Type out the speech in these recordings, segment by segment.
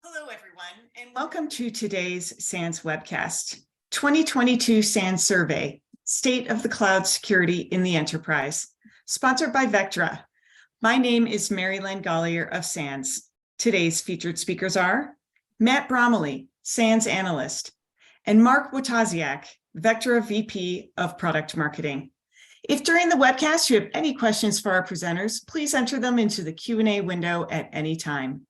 Hello, everyone, and welcome to today's SANS webcast, 2022 SANS Survey, State of the Cloud Security in the Enterprise, sponsored by Vectra. My name is Mary Lynn Gollier of SANS. Today's featured speakers are Matt Bromley, SANS Analyst, and Mark Wojtasiak, Vectra VP of Product Marketing. If during the webcast you have any questions for our presenters, please enter them into the Q&A window at any time.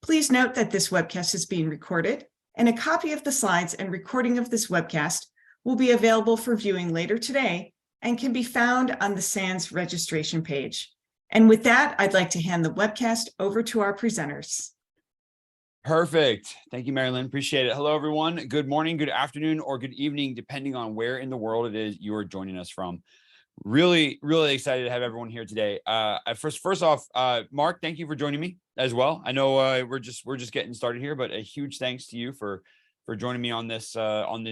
Please note that this webcast is being recorded, and a copy of the slides and recording of this webcast will be available for viewing later today and can be found on the SANS registration page. And with that, I'd like to hand the webcast over to our presenters. Perfect. Thank you, Marilyn. Appreciate it. Hello, everyone. Good morning, good afternoon, or good evening, depending on where in the world it is you are joining us from. Really excited to have everyone here today. First off, Mark, thank you for joining me as well. I know we're just getting started here, but a huge thanks to you for joining me on this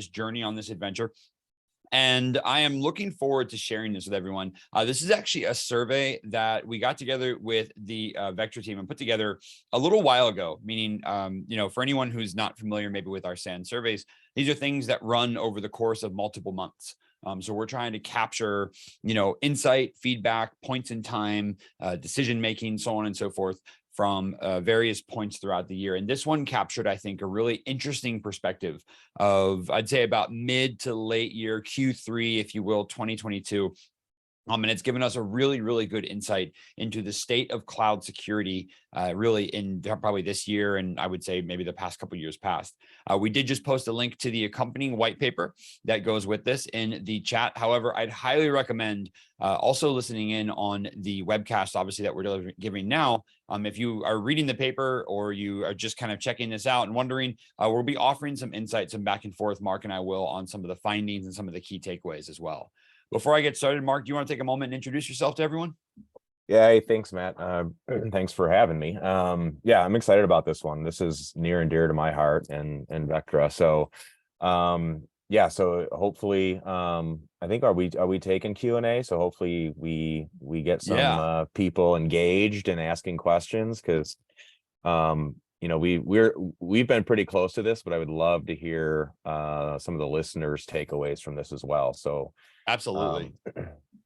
journey, on this adventure. And I am looking forward to sharing this with everyone. This is actually a survey that we got together with the Vectra team and put together a little while ago, meaning, for anyone who's not familiar maybe with our SANS surveys, these are things that run over the course of multiple months. So we're trying to capture, insight, feedback, points in time, decision-making, so on and so forth from various points throughout the year. And this one captured, I think, a really interesting perspective of, I'd say, about mid to late year, Q3, if you will, 2022. And it's given us a really good insight into the state of cloud security, really in probably this year, and I would say maybe the past couple of years past. We did just post a link to the accompanying white paper that goes with this in the chat. However, I'd highly recommend also listening in on the webcast, obviously, that we're giving now. If you are reading the paper or you are just kind of checking this out and wondering, we'll be offering some insights, some back and forth, Mark and I will, on some of the findings and some of the key takeaways as well. Before I get started, Mark, do you want to take a moment and introduce yourself to everyone? Yeah, hey, thanks, Matt. Thanks for having me. Yeah, I'm excited about this one. This is near and dear to my heart and Vectra. So, yeah, so hopefully, I think are we taking Q&A? So hopefully we get some people engaged and asking questions, because we've been pretty close to this, but I would love to hear some of the listeners' takeaways from this as well. So absolutely.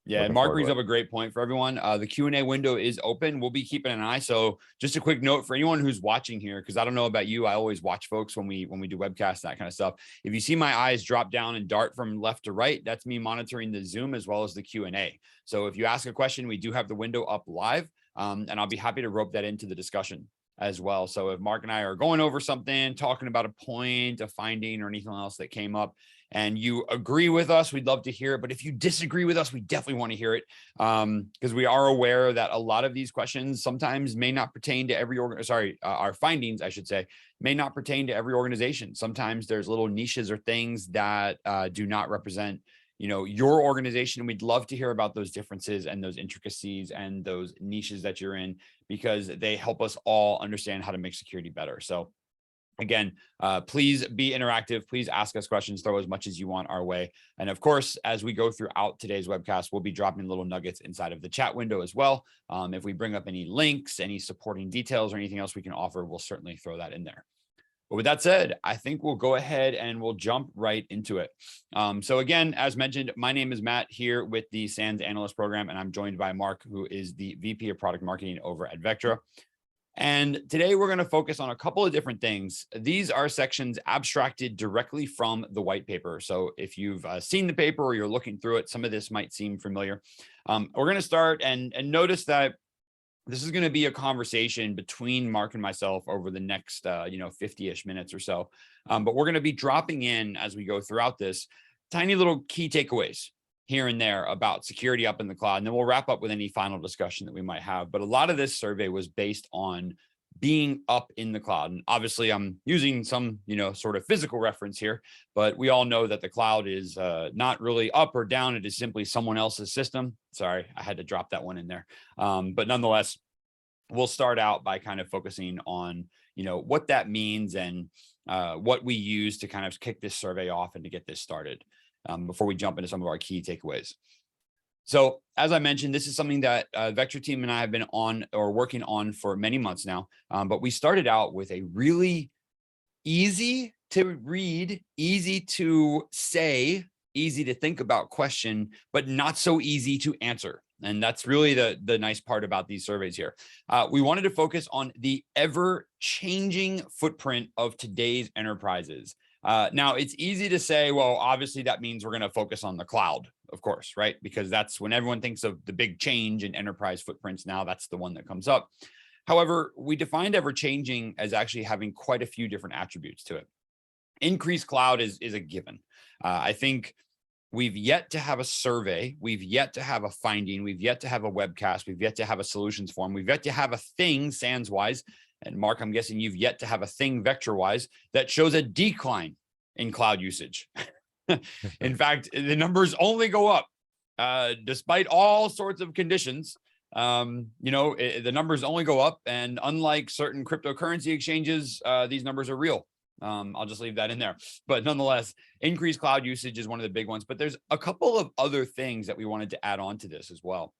Yeah, and Mark brings up a great point for everyone. The Q&A window is open. We'll be keeping an eye. So just a quick note for anyone who's watching here, because I don't know about you, I always watch folks when we do webcasts, that kind of stuff. If you see my eyes drop down and dart from left to right, that's me monitoring the Zoom as well as the Q&A. So if you ask a question, we do have the window up live, and I'll be happy to rope that into the discussion as well. So if Mark and I are going over something, talking about a point, a finding, or anything else that came up, and you agree with us, we'd love to hear it. But if you disagree with us, we definitely want to hear it, because we are aware that a lot of these questions sometimes may not pertain to every our findings, I should say, may not pertain to every organization. Sometimes there's little niches or things that do not represent your organization. We'd love to hear about those differences and those intricacies and those niches that you're in, because they help us all understand how to make security better. So again, please be interactive. Please ask us questions, throw as much as you want our way. And of course, as we go throughout today's webcast, we'll be dropping little nuggets inside of the chat window as well. If we bring up any links, any supporting details, or anything else we can offer, we'll certainly throw that in there. But with that said, I think we'll go ahead and we'll jump right into it. So again, as mentioned, my name is Matt here with the SANS Analyst Program, and I'm joined by Mark, who is the VP of Product Marketing over at Vectra. And today we're going to focus on a couple of different things. These are sections abstracted directly from the white paper. So if you've seen the paper or you're looking through it, some of this might seem familiar. We're going to start and notice that this is going to be a conversation between Mark and myself over the next, 50-ish minutes or so. But we're going to be dropping in, as we go throughout this, tiny little key takeaways here and there about security up in the cloud. And then we'll wrap up with any final discussion that we might have. But a lot of this survey was based on being up in the cloud. And obviously I'm using some, sort of physical reference here, but we all know that the cloud is not really up or down. It is simply someone else's system. Sorry, I had to drop that one in there. But nonetheless, we'll start out by kind of focusing on, what that means and what we use to kind of kick this survey off and to get this started, before we jump into some of our key takeaways. So as I mentioned, this is something that Vectra team and I have been on or working on for many months now. But we started out with a really easy to read, easy to say, easy to think about question, but not so easy to answer. And that's really the nice part about these surveys here. We wanted to focus on the ever-changing footprint of today's enterprises. Now, it's easy to say, well, obviously that means we're going to focus on the cloud, of course, right? Because that's when everyone thinks of the big change in enterprise footprints. Now that's the one that comes up. However, we defined ever-changing as actually having quite a few different attributes to it. Increased cloud is a given. I think we've yet to have a survey. We've yet to have a finding. We've yet to have a webcast. We've yet to have a solutions form. We've yet to have a thing SANS wise. And Mark, I'm guessing you've yet to have a thing vector wise that shows a decline in cloud usage. In fact, the numbers only go up despite all sorts of conditions. The numbers only go up, and unlike certain cryptocurrency exchanges, these numbers are real. I'll just leave that in there. But nonetheless, increased cloud usage is one of the big ones. But there's a couple of other things that we wanted to add on to this as well.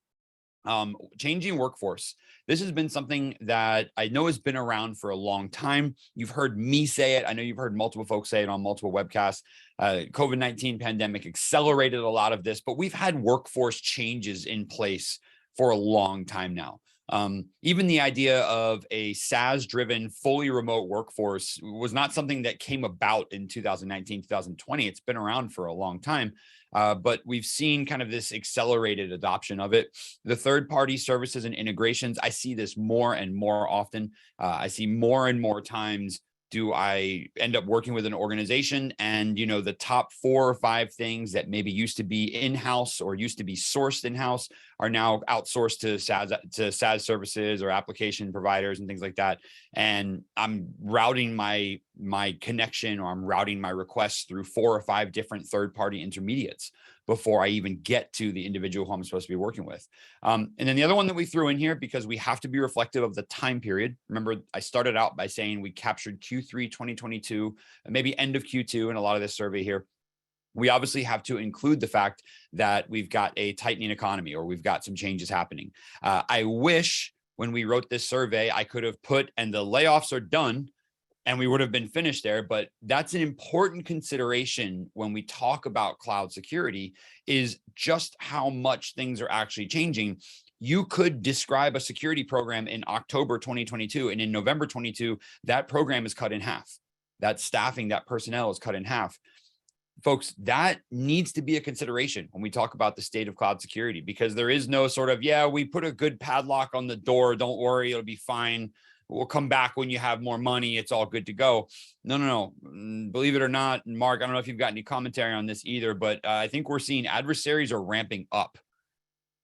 Changing workforce. This has been something that I know has been around for a long time. You've heard me say it. I know you've heard multiple folks say it on multiple webcasts. COVID-19 pandemic accelerated a lot of this, but we've had workforce changes in place for a long time now. Even the idea of a SaaS-driven, fully remote workforce was not something that came about in 2019, 2020. It's been around for a long time, but we've seen kind of this accelerated adoption of it. The third-party services and integrations, I see this more and more often. I see more and more times do I end up working with an organization and, the top 4 or 5 things that maybe used to be in-house or used to be sourced in-house are now outsourced to SaaS services or application providers and things like that. And I'm routing my connection, or I'm routing my requests through 4 or 5 different third-party intermediates before I even get to the individual who I'm supposed to be working with. And then the other one that we threw in here, because we have to be reflective of the time period. Remember, I started out by saying we captured Q3 2022, maybe end of Q2 in a lot of this survey here. We obviously have to include the fact that we've got a tightening economy, or we've got some changes happening. I wish when we wrote this survey, I could have put, and the layoffs are done, and we would have been finished there. But that's an important consideration when we talk about cloud security, is just how much things are actually changing. You could describe a security program in October 2022, and in November 22, that program is cut in half. That staffing, that personnel is cut in half. Folks, that needs to be a consideration when we talk about the state of cloud security, because there is no sort of, yeah, we put a good padlock on the door, don't worry, it'll be fine. We'll come back when you have more money. It's all good to go. No. Believe it or not, and Mark, I don't know if you've got any commentary on this either, but I think we're seeing adversaries are ramping up,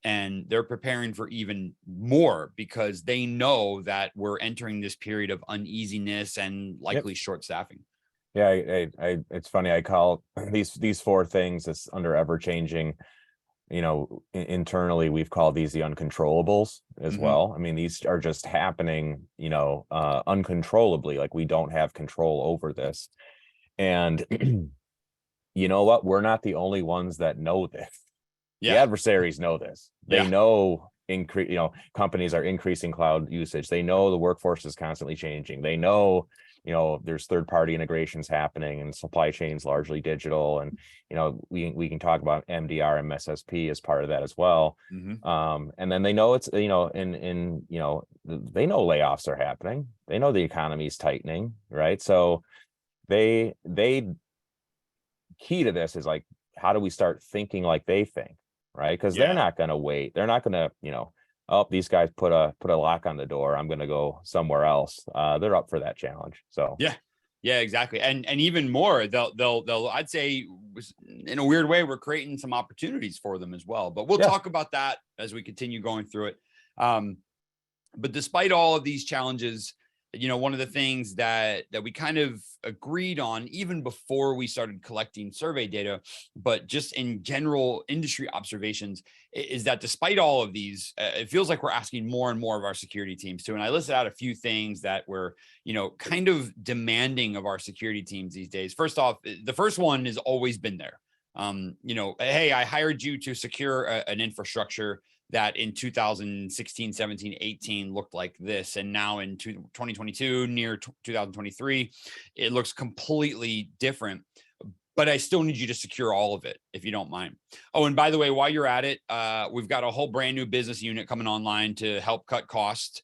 and they're preparing for even more because they know that we're entering this period of uneasiness and likely short staffing. Yeah, it's funny. I call these 4 things that's under ever changing. Internally, we've called these the uncontrollables as well. I mean, these are just happening, uncontrollably. Like, we don't have control over this. And you know what? We're not the only ones that know this. Yeah. The adversaries know this. They know companies are increasing cloud usage. They know the workforce is constantly changing. They know, there's third-party integrations happening, and supply chains largely digital. And, we can talk about MDR and MSSP as part of that as well. And then they know it's, they know layoffs are happening. They know the economy is tightening, right? So they key to this is like, how do we start thinking like they think, right? Because they're not going to wait. They're not going to, oh, these guys put a lock on the door, I'm going to go somewhere else. They're up for that challenge. So yeah, exactly. And even more, they'll I'd say, in a weird way, we're creating some opportunities for them as well. But we'll talk about that as we continue going through it. But despite all of these challenges, one of the things that we kind of agreed on even before we started collecting survey data, but just in general industry observations, is that despite all of these, it feels like we're asking more and more of our security teams too. And I listed out a few things that we're, kind of demanding of our security teams these days. First off, the first one has always been there. Hey, I hired you to secure an infrastructure that in 2016, 17, 18 looked like this. And now in 2022, near 2023, it looks completely different. But I still need you to secure all of it, if you don't mind. Oh, and by the way, while you're at it, we've got a whole brand new business unit coming online to help cut costs.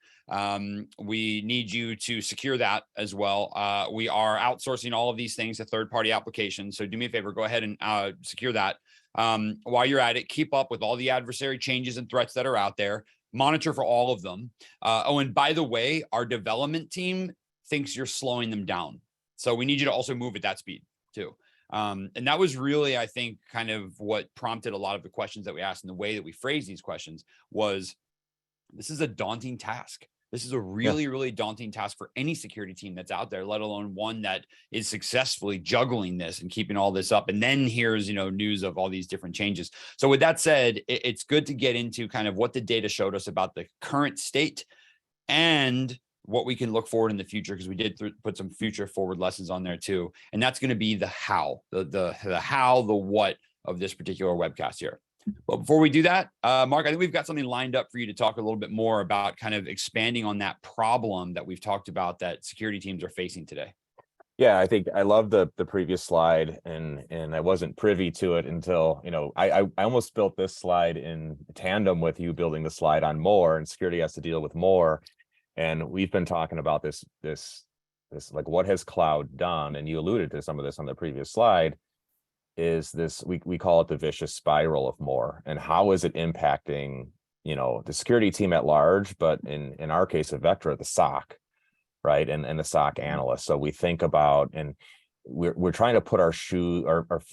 We need you to secure that as well. We are outsourcing all of these things to third-party applications. So do me a favor, go ahead and secure that. While you're at it, keep up with all the adversary changes and threats that are out there. Monitor for all of them. And by the way, our development team thinks you're slowing them down. So we need you to also move at that speed too. And that was really, I think, kind of what prompted a lot of the questions that we asked, and the way that we phrased these questions was, this is a daunting task. This is a really, really daunting task for any security team that's out there, let alone one that is successfully juggling this and keeping all this up. And then here's, news of all these different changes. So with that said, it's good to get into kind of what the data showed us about the current state and what we can look forward in the future, because we did put some future forward lessons on there too. And that's going to be the how, the how, the what of this particular webcast here. But before we do that, Mark, I think we've got something lined up for you to talk a little bit more about, kind of expanding on that problem that we've talked about that security teams are facing today. Yeah, I think I love the previous slide, and I wasn't privy to it until, I almost built this slide in tandem with you building the slide on more, and security has to deal with more. And we've been talking about this like, what has cloud done? And you alluded to some of this on the previous slide, is this, we call it the vicious spiral of more, and how is it impacting, the security team at large, but in our case of Vectra, the SOC, right? And the SOC analyst. So we think about, and we're trying to put ourselves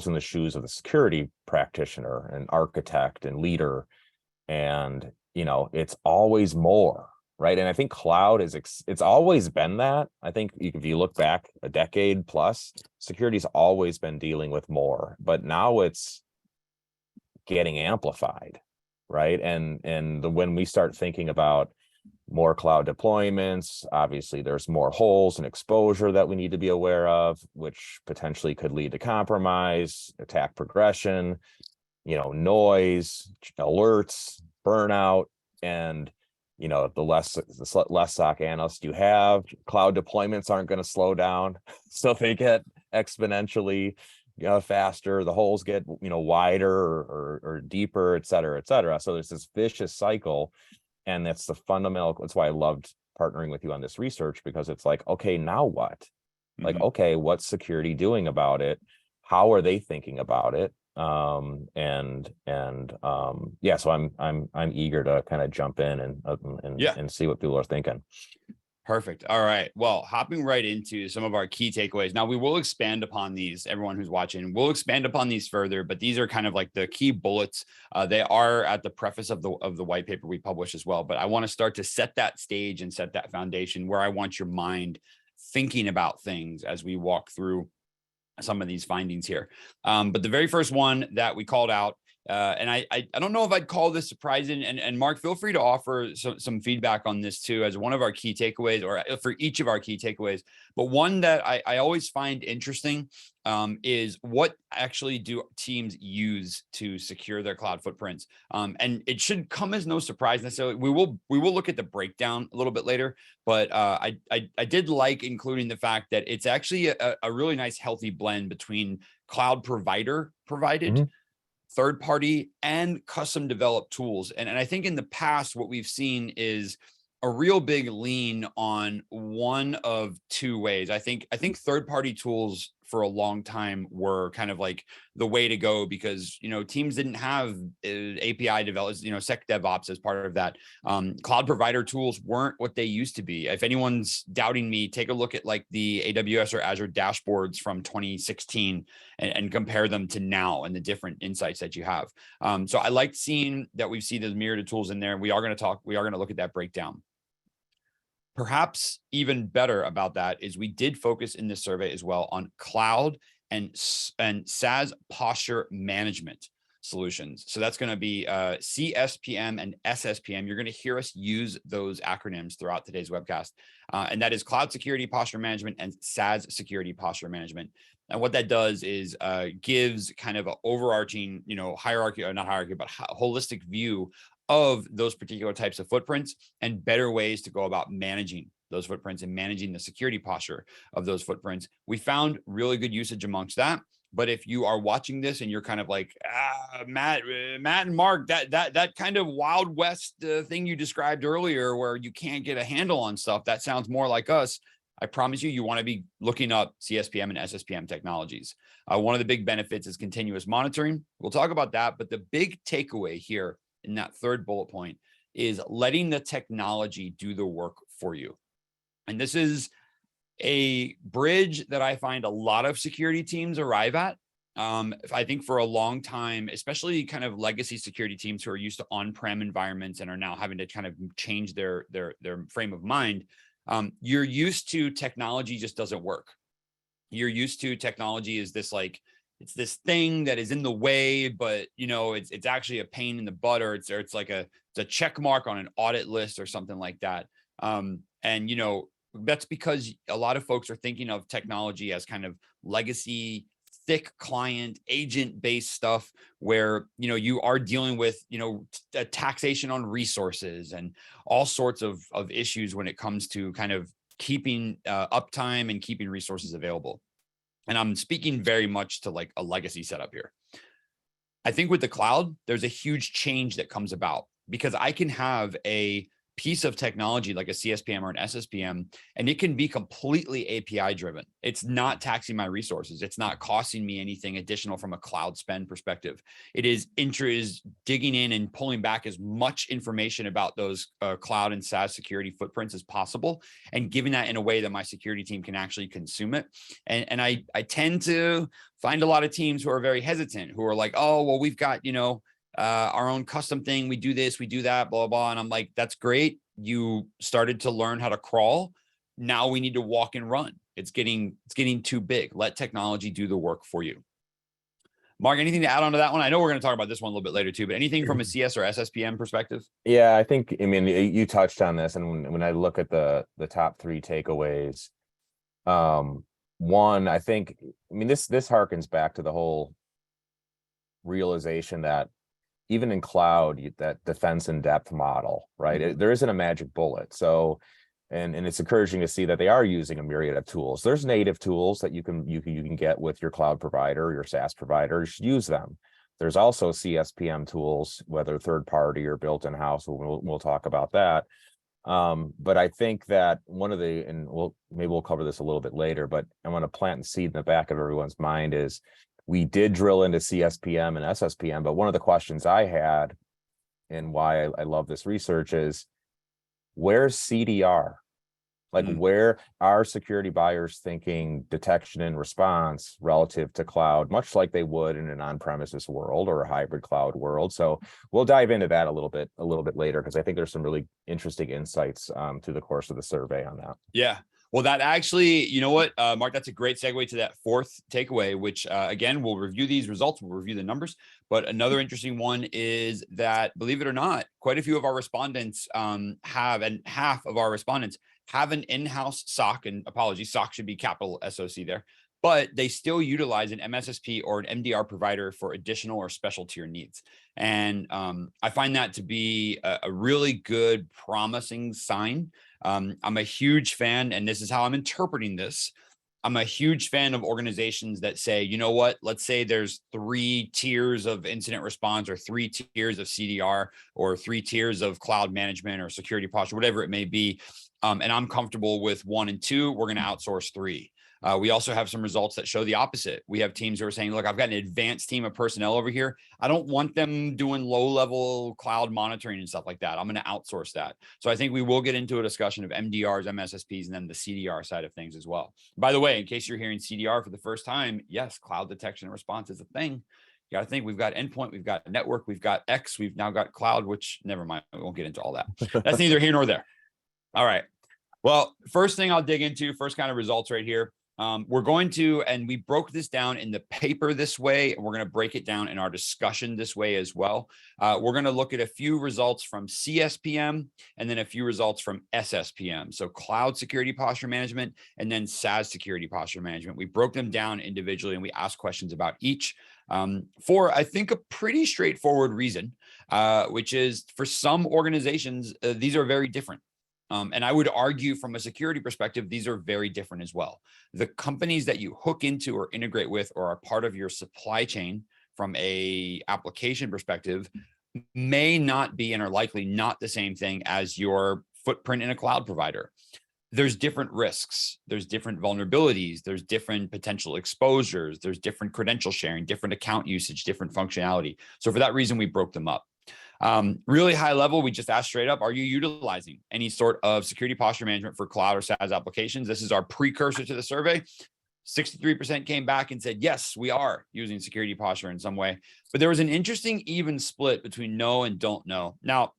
in the shoes of the security practitioner and architect and leader. And, it's always more, right? And I think cloud it's always been that. I think if you look back a decade plus, security's always been dealing with more, but now it's getting amplified, right? And when we start thinking about more cloud deployments, obviously there's more holes and exposure that we need to be aware of, which potentially could lead to compromise, attack progression, noise, alerts, burnout. And the less SOC analysts you have, cloud deployments aren't going to slow down, so they get exponentially faster. The holes get wider or deeper, et cetera, et cetera. So there's this vicious cycle, and that's the fundamental. That's why I loved partnering with you on this research, because it's like, okay, now what? Like, okay, what's security doing about it? How are they thinking about it? So I'm eager to kind of jump in and see what people are thinking. Perfect. All right. Well, hopping right into some of our key takeaways. Now, we will expand upon these. Everyone who's watching, we'll expand upon these further, but these are kind of like the key bullets. They are at the preface of the white paper we publish as well. But I want to start to set that stage and set that foundation where I want your mind thinking about things as we walk through some of these findings here. But the very first one that we called out, and I don't know if I'd call this surprising, and Mark, feel free to offer some feedback on this too, as one of our key takeaways, or for each of our key takeaways. But one that I always find interesting is, what actually do teams use to secure their cloud footprints? And it should come as no surprise necessarily. We will look at the breakdown a little bit later, but I did like including the fact that it's actually a really nice healthy blend between cloud provider provided, third party, and custom developed tools. And I think in the past, what we've seen is a real big lean on one of two ways. I think third party tools for a long time were kind of like the way to go, because teams didn't have API developers, sec DevOps as part of that. Cloud provider tools weren't what they used to be. If anyone's doubting me, take a look at like the AWS or Azure dashboards from 2016 and compare them to now and the different insights that you have. So I liked seeing that we see those myriad of tools in there. We are going to look at that breakdown. Perhaps even better about that is we did focus in this survey as well on cloud and SaaS posture management solutions. So that's going to be CSPM and SSPM. You're going to hear us use those acronyms throughout today's webcast. And that is Cloud Security Posture Management and SaaS Security Posture Management. And what that does is gives kind of an overarching, hierarchy, or not hierarchy, but holistic view of those particular types of footprints and better ways to go about managing those footprints and managing the security posture of those footprints. We found really good usage amongst that. But if you are watching this and you're kind of like, Matt and Mark, that kind of Wild West thing you described earlier, where you can't get a handle on stuff, that sounds more like us. I promise you, you want to be looking up CSPM and SSPM technologies. One of the big benefits is continuous monitoring. We'll talk about that. But the big takeaway here in that third bullet point is letting the technology do the work for you. And this is a bridge that I find a lot of security teams arrive at. I think for a long time, especially kind of legacy security teams who are used to on-prem environments and are now having to kind of change their frame of mind. You're used to technology just doesn't work. You're used to technology is this like, it's this thing that is in the way, but it's actually a pain in the butt, or it's like it's a check mark on an audit list or something like that. That's because a lot of folks are thinking of technology as kind of legacy, thick client agent based stuff where, you are dealing with, taxation on resources and all sorts of issues when it comes to kind of keeping uptime and keeping resources available. And I'm speaking very much to like a legacy setup here. I think with the cloud, there's a huge change that comes about because I can have a piece of technology like a CSPM or an SSPM, and it can be completely API driven. It's not taxing my resources. It's not costing me anything additional from a cloud spend perspective. It is digging in and pulling back as much information about those cloud and SaaS security footprints as possible and giving that in a way that my security team can actually consume it. And I tend to find a lot of teams who are very hesitant, who are like, oh, well, we've got, our own custom thing. We do this, we do that, blah, blah. And I'm like, that's great. You started to learn how to crawl. Now we need to walk and run. It's getting too big. Let technology do the work for you. Mark, anything to add on to that one? I know we're going to talk about this one a little bit later too, but anything from a CS or SSPM perspective? Yeah, I mean, you touched on this. And when I look at the top three takeaways, one, I think, this harkens back to the whole realization that even in cloud, that defense in depth model, right? There isn't a magic bullet. So, and it's encouraging to see that they are using a myriad of tools. There's native tools that you can get with your cloud provider, your SaaS provider. You should use them. There's also CSPM tools, whether third party or built in house. We'll talk about that. But I think that maybe we'll cover this a little bit later, but I want to plant the seed in the back of everyone's mind is, we did drill into CSPM and SSPM, but one of the questions I had and why I love this research is, where's CDR? Like, where are security buyers thinking detection and response relative to cloud, much like they would in an on-premises world or a hybrid cloud world? So we'll dive into that a little bit later, because I think there's some really interesting insights through the course of the survey on that. Yeah. Well, that actually, you know what, Mark, that's a great segue to that fourth takeaway, which again, we'll review these results, we'll review the numbers. But another interesting one is that, believe it or not, quite a few of our respondents have, and half of our respondents have an in-house SOC, and apologies, SOC should be capital SOC there, but they still utilize an MSSP or an MDR provider for additional or special tier needs. And I find that to be a really good, promising sign. I'm a huge fan, and this is how I'm interpreting this. I'm a huge fan of organizations that say, you know what, let's say there's 3 tiers of incident response, or 3 tiers of CDR, or 3 tiers of cloud management or security posture, whatever it may be. And I'm comfortable with 1 and 2. We're going to outsource 3. We also have some results that show the opposite. We have teams who are saying, look, I've got an advanced team of personnel over here. I don't want them doing low-level cloud monitoring and stuff like that. I'm going to outsource that. So I think we will get into a discussion of MDRs, MSSPs, and then the CDR side of things as well. By the way, in case you're hearing CDR for the first time, yes, cloud detection and response is a thing. You got to think, we've got endpoint, we've got network, we've got X, we've now got cloud, which never mind, we won't get into all that. That's neither here nor there. All right. Well, first thing I'll dig into, first kind of results right here. We're going to, and we broke this down in the paper this way, and we're going to break it down in our discussion this way as well. We're going to look at a few results from CSPM and then a few results from SSPM. So Cloud Security Posture Management and then SaaS Security Posture Management. We broke them down individually and we asked questions about each for, I think, a pretty straightforward reason, which is for some organizations, these are very different. And I would argue from a security perspective, these are very different as well. The companies that you hook into or integrate with or are part of your supply chain from a application perspective may not be and are likely not the same thing as your footprint in a cloud provider. There's different risks, there's different vulnerabilities, there's different potential exposures, there's different credential sharing, different account usage, different functionality. So for that reason, we broke them up. Really high level, we just asked straight up, are you utilizing any sort of security posture management for cloud or SaaS applications? This is our precursor to the survey. 63% came back and said, yes, we are using security posture in some way. But there was an interesting even split between no and don't know. Now,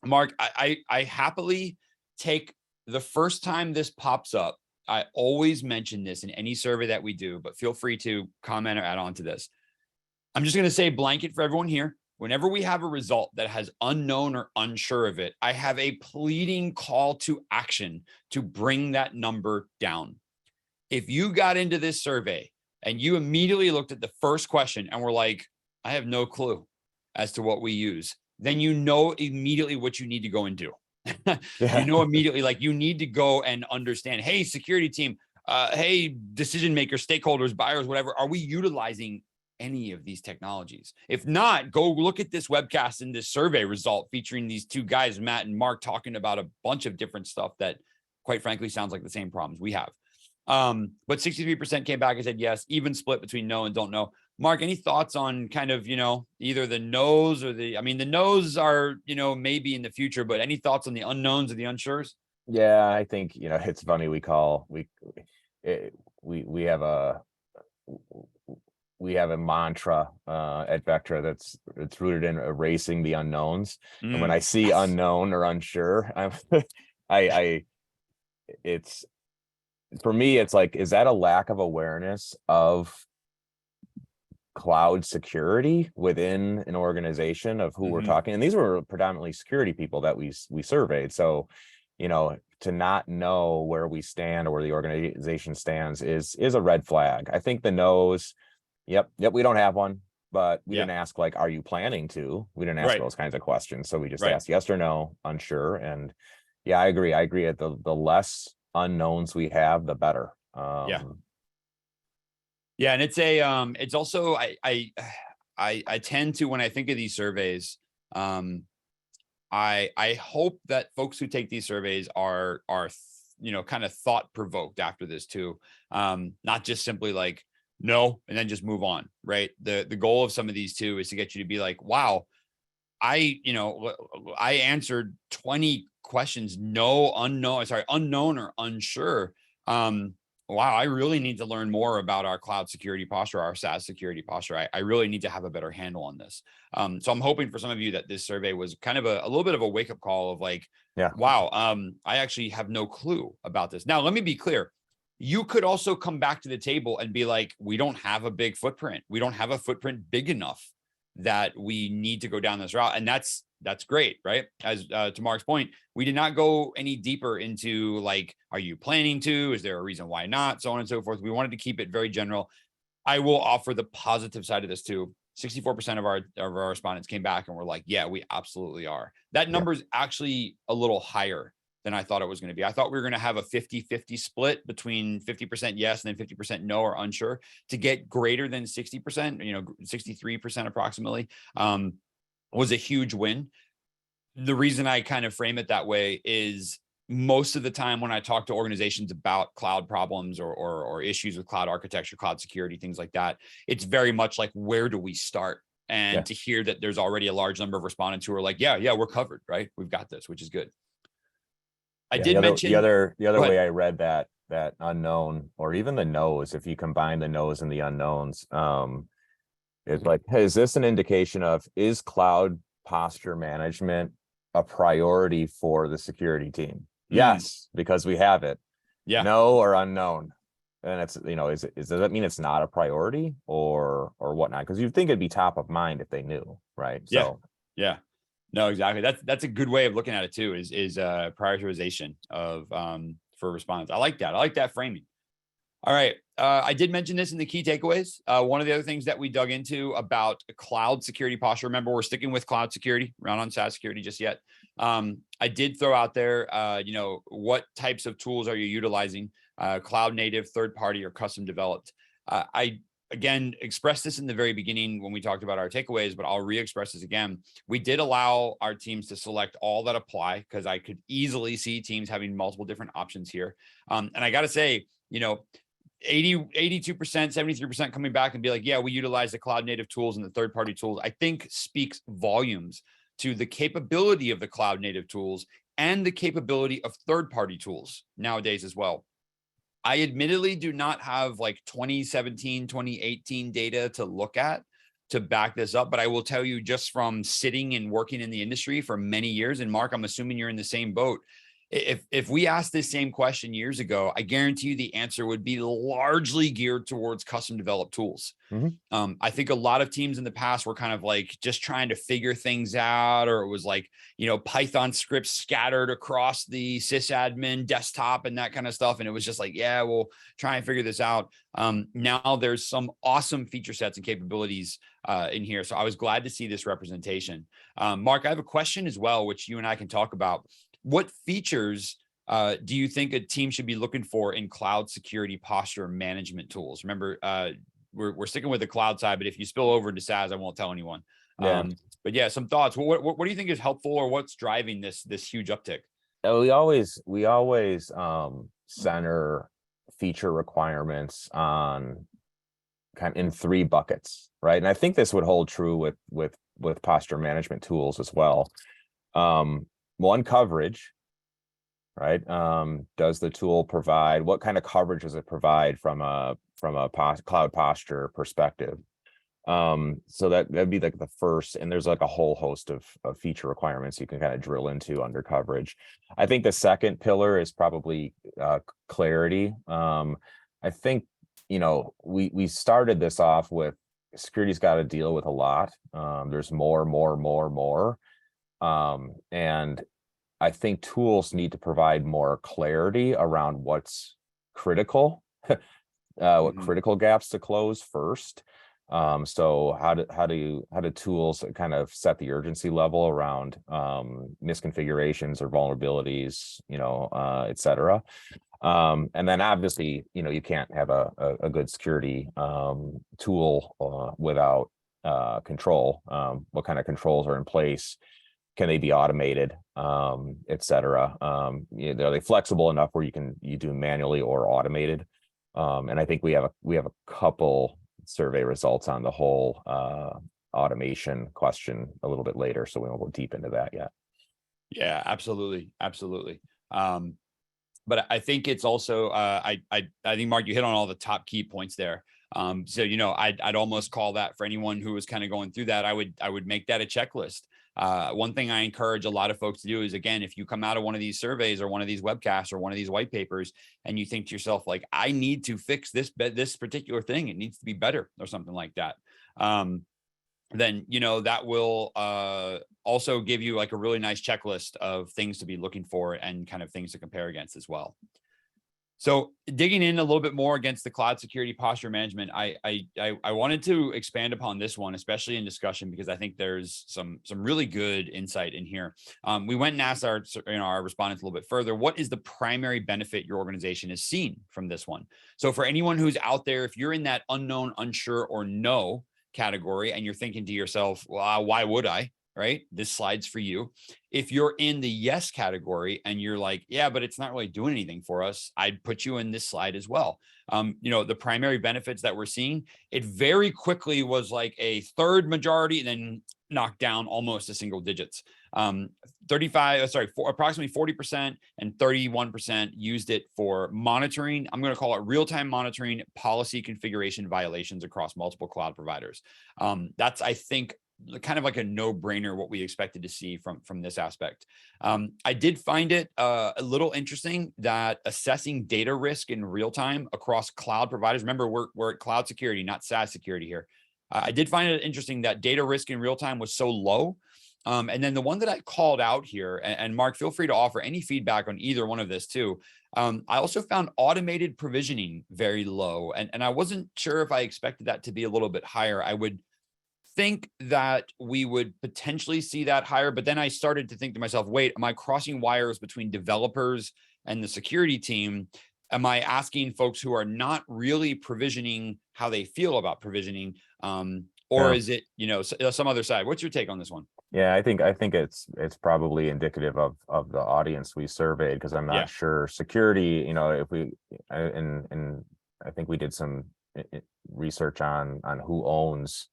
Mark, I happily take the first time this pops up. I always mention this in any survey that we do, but feel free to comment or add on to this. I'm just going to say blanket for everyone here. Whenever we have a result that has unknown or unsure of it, I have a pleading call to action to bring that number down. If you got into this survey and you immediately looked at the first question and were like, I have no clue as to what we use, then you know immediately what you need to go and do. You know immediately, like you need to go and understand, hey, security team, hey, decision makers, stakeholders, buyers, whatever, are we utilizing any of these technologies? If not, go look at this webcast and this survey result featuring these two guys, Matt and Mark, talking about a bunch of different stuff that quite frankly sounds like the same problems we have. But 63% came back and said yes, even split between no and don't know. Mark, any thoughts on kind of, either the no's or the no's are, maybe in the future, but any thoughts on the unknowns or the unsures? Yeah, I think, it's funny. We have a mantra at Vectra that's rooted in erasing the unknowns. And when I see unknown or unsure, it's for me, it's like, is that a lack of awareness of cloud security within an organization of who we're talking? And these were predominantly security people that we surveyed. So, to not know where we stand or where the organization stands is a red flag. I think the no's, Yep. We don't have one, but we didn't ask like, are you planning to? We didn't ask those kinds of questions. So we just asked yes or no, unsure. And yeah, I agree. The less unknowns we have, the better. Yeah. And it's also, I tend to, when I think of these surveys, I hope that folks who take these surveys are kind of thought provoked after this too. Not just simply like, no, and then just move on, right? The goal of some of these too is to get you to be like, wow, I answered 20 questions, unknown or unsure. Wow, I really need to learn more about our cloud security posture, our SaaS security posture. I really need to have a better handle on this. So I'm hoping for some of you that this survey was kind of a little bit of a wake up call of like, wow, I actually have no clue about this. Now, let me be clear. You could also come back to the table and be like, we don't have a big footprint. We don't have a footprint big enough that we need to go down this route. And that's great, right? As to Mark's point, we did not go any deeper into like, are you planning to? Is there a reason why not? So on and so forth. We wanted to keep it very general. I will offer the positive side of this too. 64% of our respondents came back and were like, yeah, we absolutely are. That number is actually a little higher than I thought it was going to be. I thought we were going to have a 50-50 split between 50% yes and then 50% no or unsure to get greater than 60%, 63% approximately, was a huge win. The reason I kind of frame it that way is most of the time when I talk to organizations about cloud problems or issues with cloud architecture, cloud security, things like that, it's very much like, where do we start? And to hear that there's already a large number of respondents who are like, yeah, we're covered, right? We've got this, which is good. I did mention the other way I read that unknown, or even the no's, if you combine the no's and the unknowns, it's like, hey, is this an indication of, is cloud posture management a priority for the security team? Yes, because we have it. No or unknown. And it's, does that mean it's not a priority or whatnot? Because you'd think it'd be top of mind if they knew, right? Yeah. So Yeah. No, exactly. That's a good way of looking at it too, is prioritization of for respondents. I like that. I like that framing. All right. I did mention this in the key takeaways. One of the other things that we dug into about cloud security posture. Remember, we're sticking with cloud security, we're not on SaaS security just yet. I did throw out there, what types of tools are you utilizing? Cloud native, third party, or custom developed. I again expressed this in the very beginning when we talked about our takeaways, but I'll re-express this again. We did allow our teams to select all that apply, because I could easily see teams having multiple different options here. And I got to say, 82%, 73% coming back and be like, yeah, we utilize the cloud native tools and the third party tools, I think speaks volumes to the capability of the cloud native tools and the capability of third party tools nowadays as well. I admittedly do not have like 2017, 2018 data to look at to back this up, but I will tell you, just from sitting and working in the industry for many years, and Mark, I'm assuming you're in the same boat. If we asked this same question years ago, I guarantee you the answer would be largely geared towards custom developed tools. I think a lot of teams in the past were kind of like just trying to figure things out, or it was like, Python scripts scattered across the sysadmin desktop and that kind of stuff. And it was just like, yeah, we'll try and figure this out. Now there's some awesome feature sets and capabilities in here. So I was glad to see this representation. Mark, I have a question as well, which you and I can talk about. What features do you think a team should be looking for in cloud security posture management tools? Remember, we're sticking with the cloud side, but if you spill over into SaaS, I won't tell anyone. Yeah. But yeah, some thoughts. What do you think is helpful, or what's driving this huge uptick? we always center feature requirements on kind of in 3 buckets, right? And I think this would hold true with posture management tools as well. One, coverage, right? Does the tool provide, what kind of coverage does it provide from a cloud posture perspective? So that'd be like the first, and there's like a whole host of feature requirements you can kind of drill into under coverage. I think the second pillar is probably clarity. I think, we started this off with security's got to deal with a lot. There's more. And I think tools need to provide more clarity around what's critical, what critical gaps to close first. So how do tools kind of set the urgency level around misconfigurations or vulnerabilities, et cetera. And then obviously, you can't have a good security tool without control. What kind of controls are in place? Can they be automated, et cetera? Are they flexible enough where you do manually or automated? And I think we have a couple survey results on the whole automation question a little bit later, so we won't go deep into that yet. Yeah, absolutely. But I think it's also I think, Mark, you hit on all the top key points there. So I'd almost call that, for anyone who was kind of going through that, I would make that a checklist. One thing I encourage a lot of folks to do is, again, if you come out of one of these surveys or one of these webcasts or one of these white papers and you think to yourself, like, I need to fix this particular thing, it needs to be better or something like that, then, that will also give you like a really nice checklist of things to be looking for and kind of things to compare against as well. So digging in a little bit more against the cloud security posture management, I wanted to expand upon this one, especially in discussion, because I think there's some really good insight in here. We went and asked our respondents a little bit further, what is the primary benefit your organization has seen from this one? So for anyone who's out there, if you're in that unknown, unsure, or no category, and you're thinking to yourself, well, why would I? Right? This slide's for you. If you're in the yes category and you're like, yeah, but it's not really doing anything for us, I'd put you in this slide as well. The primary benefits that we're seeing, it very quickly was like a third majority, and then knocked down almost to single digits. Approximately 40% and 31% used it for monitoring. I'm going to call it real-time monitoring policy configuration violations across multiple cloud providers. That's, I think, kind of like a no-brainer what we expected to see from this aspect. I did find it a little interesting that assessing data risk in real time across cloud providers. Remember, we're at cloud security, not SaaS security here. I did find it interesting that data risk in real time was so low. And then the one that I called out here, and Mark, feel free to offer any feedback on either one of this too. I also found automated provisioning very low, and I wasn't sure if I expected that to be a little bit higher. I would think that we would potentially see that higher, but then I started to think to myself, wait, am I crossing wires between developers and the security team? Am I asking folks who are not really provisioning how they feel about provisioning? Or is it, some other side? What's your take on this one? Yeah, I think it's probably indicative of the audience we surveyed, because I'm not sure security, if we and I think we did some research on who owns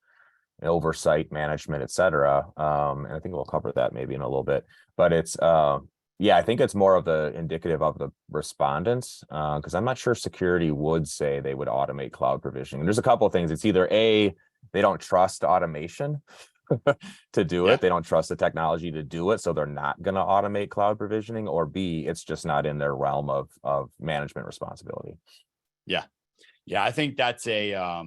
oversight, management, et cetera. And I think we'll cover that maybe in a little bit, but it's I think it's more of the indicative of the respondents, because I'm not sure security would say they would automate cloud provisioning. And there's a couple of things. It's either A, they don't trust automation to do it. They don't trust the technology to do it, so they're not going to automate cloud provisioning, or B, it's just not in their realm of management responsibility. Yeah, I think that's a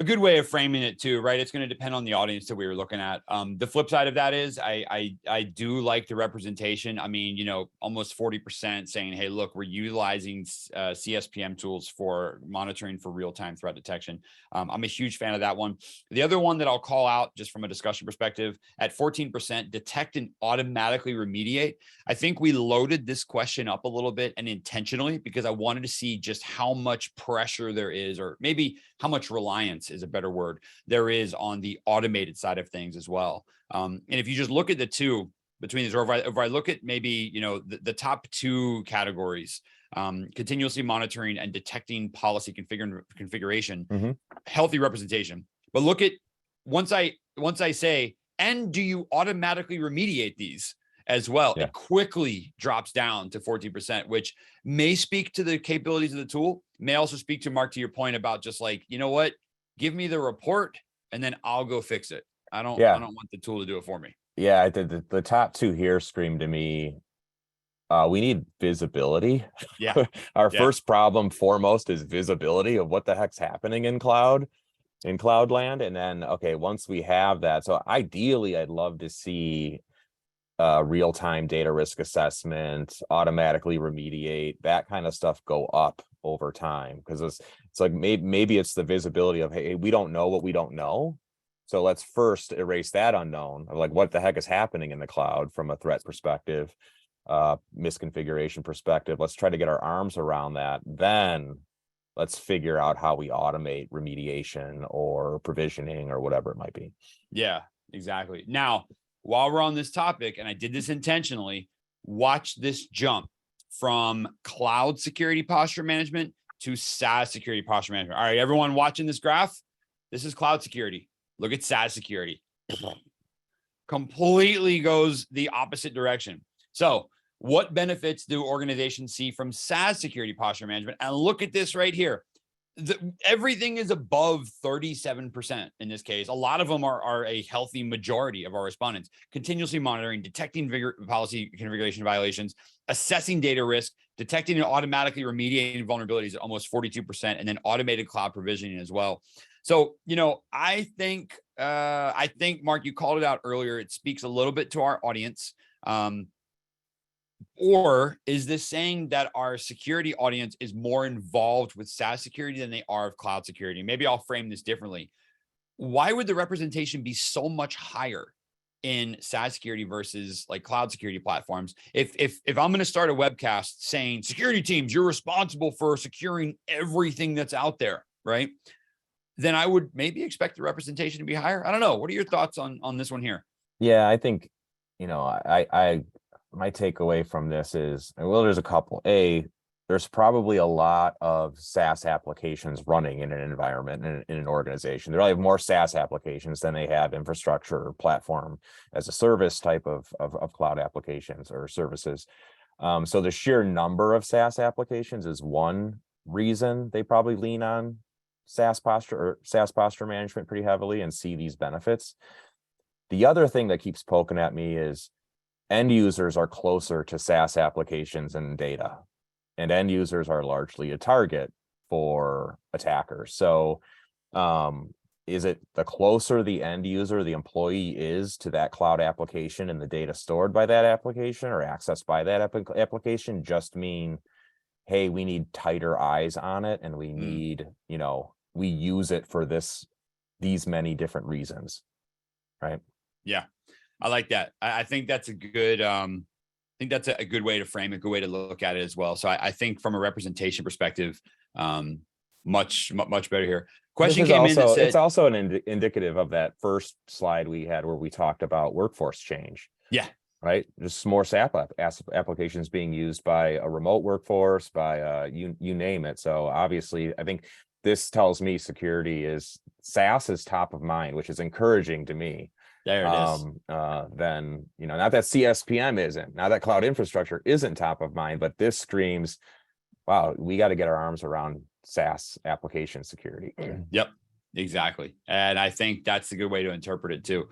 good way of framing it too, right? It's going to depend on the audience that we were looking at. The flip side of that is I do like the representation. I mean, almost 40% saying, hey, look, we're utilizing CSPM tools for monitoring for real-time threat detection. I'm a huge fan of that one. The other one that I'll call out just from a discussion perspective, at 14%, detect and automatically remediate. I think we loaded this question up a little bit, and intentionally, because I wanted to see just how much pressure there is, or maybe how much reliance is a better word, there is on the automated side of things as well. And if you just look at the two between these, or if I look at maybe, the top two categories, continuously monitoring and detecting policy configuration, healthy representation. But look at, once I say, and do you automatically remediate these as well? It quickly drops down to 14%, which may speak to the capabilities of the tool, may also speak to, Mark, to your point about just like, what, give me the report and then I'll go fix it. I don't want the tool to do it for me. Yeah, the top two here scream to me, we need visibility. Our first problem foremost is visibility of what the heck's happening in cloud land. And then, okay, once we have that, so ideally I'd love to see real-time data risk assessment, automatically remediate, that kind of stuff go up over time, because it's like maybe it's the visibility of, hey, we don't know what we don't know, so let's first erase that unknown of like what the heck is happening in the cloud from a threat perspective, misconfiguration perspective. Let's try to get our arms around that, then let's figure out how we automate remediation or provisioning or whatever it might be. Yeah, exactly. Now, while we're on this topic, and I did this intentionally, watch this jump from cloud security posture management to SaaS security posture management. All right, everyone watching this graph, this is cloud security. Look at SaaS security. Completely goes the opposite direction. So what benefits do organizations see from SaaS security posture management? And look at this right here. Everything is above 37% in this case. A lot of them are a healthy majority of our respondents. Continuously monitoring, detecting policy configuration violations, assessing data risk, detecting and automatically remediating vulnerabilities at almost 42%, and then automated cloud provisioning as well. So, I think, Mark, you called it out earlier. It speaks a little bit to our audience. Or is this saying that our security audience is more involved with SaaS security than they are of cloud security? Maybe I'll frame this differently. Why would the representation be so much higher in SaaS security versus like cloud security platforms? If I'm going to start a webcast saying, security teams, you're responsible for securing everything that's out there, right? Then I would maybe expect the representation to be higher. I don't know. What are your thoughts on this one here? Yeah, I think, my takeaway from this is, well, there's a couple. There's probably a lot of SaaS applications running in an environment, in an organization. They probably have more SaaS applications than they have infrastructure or platform as a service type of cloud applications or services. So the sheer number of SaaS applications is one reason they probably lean on SaaS posture management pretty heavily and see these benefits. The other thing that keeps poking at me is end users are closer to SaaS applications and data, and end users are largely a target for attackers. So is it the closer the end user, the employee is to that cloud application and the data stored by that application or accessed by that application just mean, hey, we need tighter eyes on it and we need, we use it for these many different reasons, right? Yeah, I like that. I think that's a good, a good way to frame it, a good way to look at it as well. So I think from a representation perspective, much better here. Question came in that said, it's also an indicative of that first slide we had where we talked about workforce change. Yeah. Right. Just more SAP applications being used by a remote workforce, by you name it. So obviously, I think this tells me security SaaS is top of mind, which is encouraging to me. There it is. Then, not that CSPM isn't, now that cloud infrastructure isn't top of mind, but this screams, wow, we got to get our arms around SaaS application security. Yep, exactly. And I think that's a good way to interpret it too.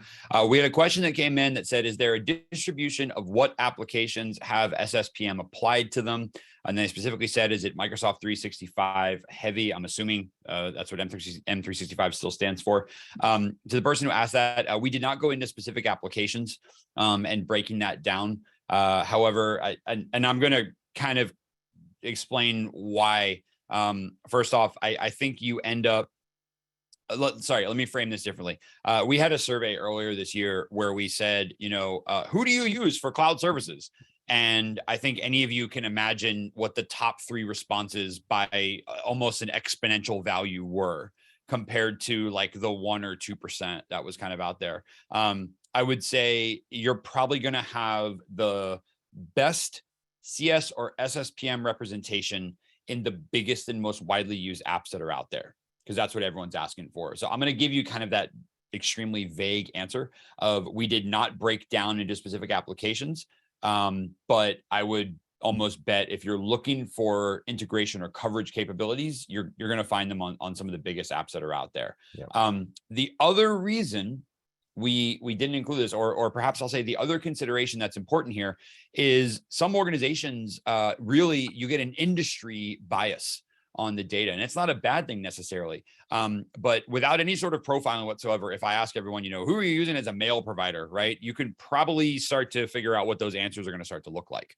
We had a question that came in that said, is there a distribution of what applications have SSPM applied to them? And they specifically said, is it Microsoft 365 heavy? I'm assuming that's what M365 still stands for. To the person who asked that, we did not go into specific applications and breaking that down. However, I'm going to kind of explain why. First off, I think you end up, let me frame this differently. We had a survey earlier this year where we said, who do you use for cloud services? And I think any of you can imagine what the top 3 responses by almost an exponential value were compared to like the 1 or 2% that was kind of out there. I would say you're probably going to have the best CS or SSPM representation in the biggest and most widely used apps that are out there, because that's what everyone's asking for. So I'm going to give you kind of that extremely vague answer of we did not break down into specific applications. But I would almost bet if you're looking for integration or coverage capabilities, you're going to find them on some of the biggest apps that are out there. Yeah. The other reason we didn't include this, or perhaps I'll say the other consideration that's important here is some organizations really, you get an industry bias on the data, and it's not a bad thing necessarily. But without any sort of profiling whatsoever, if I ask everyone, who are you using as a mail provider, right? You can probably start to figure out what those answers are going to start to look like,